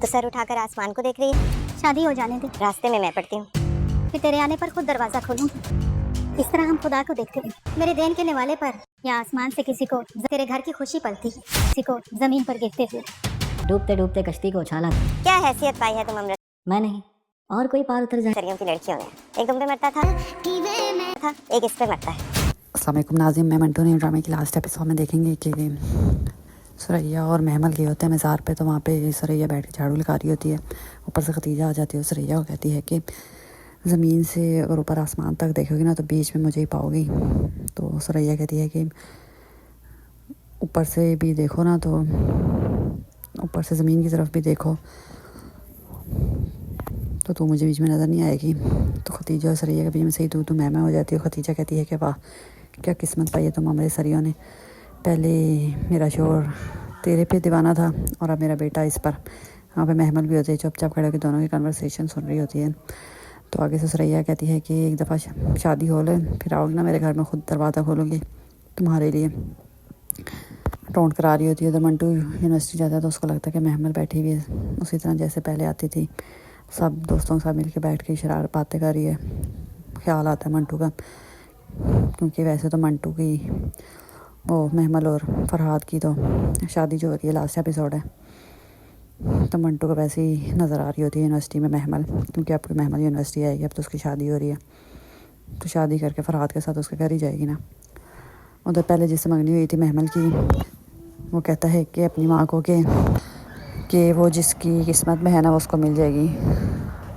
तो सर उठाकर आसमान को देख रही है। शादी हो जाने दे, रास्ते में मैं पड़ती हूँ। फिर तेरे आने पर खुद दरवाजा खोलूंगी। इस तरह हम खुदा को देखते हैं, मेरे देन के निवाले पर या आसमान से किसी को तेरे घर की खुशी पलती है, किसी को जमीन पर गिरते हुए। डूबते डूबते कश्ती को उछाला। क्या हैसियत पाई है तुम अमृत? मैं नहीं, और कोई पार उतर जाए। सरियों की लड़कियों ने एक तुम पे मरता था, एक इस पे मरता है। अस्सलाम वालेकुम नाज़िम, मैं मंटू ने ड्रामे के लास्ट एपिसोड में देखेंगे कि सुरैया और महमल गए होते हैं मज़ार पे। तो वहाँ पे सुरैया बैठ के झाड़ू लगा रही होती है। ऊपर से खतीजा आ जाती है। सुरैया को कहती है कि ज़मीन से अगर ऊपर आसमान तक देखोगी ना तो बीच में मुझे ही पाओगी। तो सुरैया कहती है कि ऊपर से भी देखो ना, तो ऊपर से ज़मीन की तरफ भी देखो तो तू मुझे बीच में नज़र नहीं आएगी। तो खतीजा और सुरैया के बीच में सही तू मैं हो जाती है। खतीजा कहती है कि वाह क्या किस्मत पाई है तुम हमारे सरियों ने। पहले मेरा शोर तेरे पे दीवाना था और अब मेरा बेटा इस पर। वहाँ पे महमल भी होते हैं, चुपचाप खड़े होकर दोनों की कन्वर्सेशन सुन रही होती है। तो आगे से सुरैया कहती है कि एक दफ़ा शादी हो ले, फिर आओगे ना मेरे घर में, ख़ुद दरवाज़ा खोलूँगी तुम्हारे लिए। टोंट करा रही होती है। उधर मंटू यूनिवर्सिटी जाता है तो उसको लगता है कि महमल बैठी हुई है उसी तरह जैसे पहले आती थी, सब दोस्तों के साथ मिल के बैठ के शरारत बातें कर रही है। ख्याल आता है मंटू का, क्योंकि वैसे तो मंटू की वो महमल और फरहाद की तो शादी जो हो रही है, लास्ट एपिसोड है, तो मंटू को वैसे ही नज़र आ रही होती है यूनिवर्सिटी में महमल, क्योंकि अब महमल यूनिवर्सिटी आएगी, अब तो उसकी शादी हो रही है। तो शादी करके फरहाद के साथ उसके घर ही जाएगी ना। उधर पहले जिससे मंगनी हुई थी महमल की, वो कहता है कि अपनी माँ को कि वो जिसकी किस्मत में है ना वो उसको मिल जाएगी।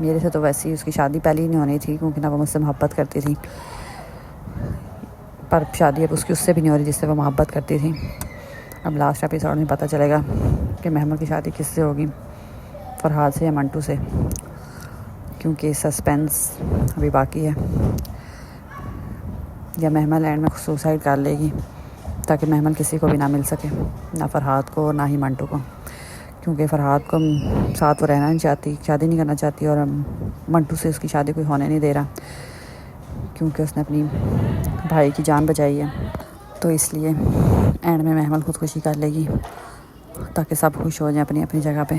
मेरे से तो वैसे ही उसकी शादी पहले ही नहीं होनी थी, क्योंकि ना वो मुझसे मोहब्बत करती थी, पर शादी अब उसकी उससे भी नहीं हो रही जिससे वो मोहब्बत करती थी। अब लास्ट एपिसोड में पता चलेगा कि महमल की शादी किससे होगी, फरहाद से या मंटू से, क्योंकि सस्पेंस अभी बाकी है। या महमल एंड में सुसाइड कर लेगी ताकि महमल किसी को भी ना मिल सके, ना फरहाद को ना ही मंटू को, क्योंकि फरहाद को साथ वो रहना नहीं चाहती, शादी नहीं करना चाहती, और मंटू से उसकी शादी कोई होने नहीं दे रहा, क्योंकि उसने अपनी भाई की जान बचाई है। तो इसलिए एंड में महमल खुदकुशी कर लेगी ताकि सब खुश हो जाएं अपनी अपनी जगह पे।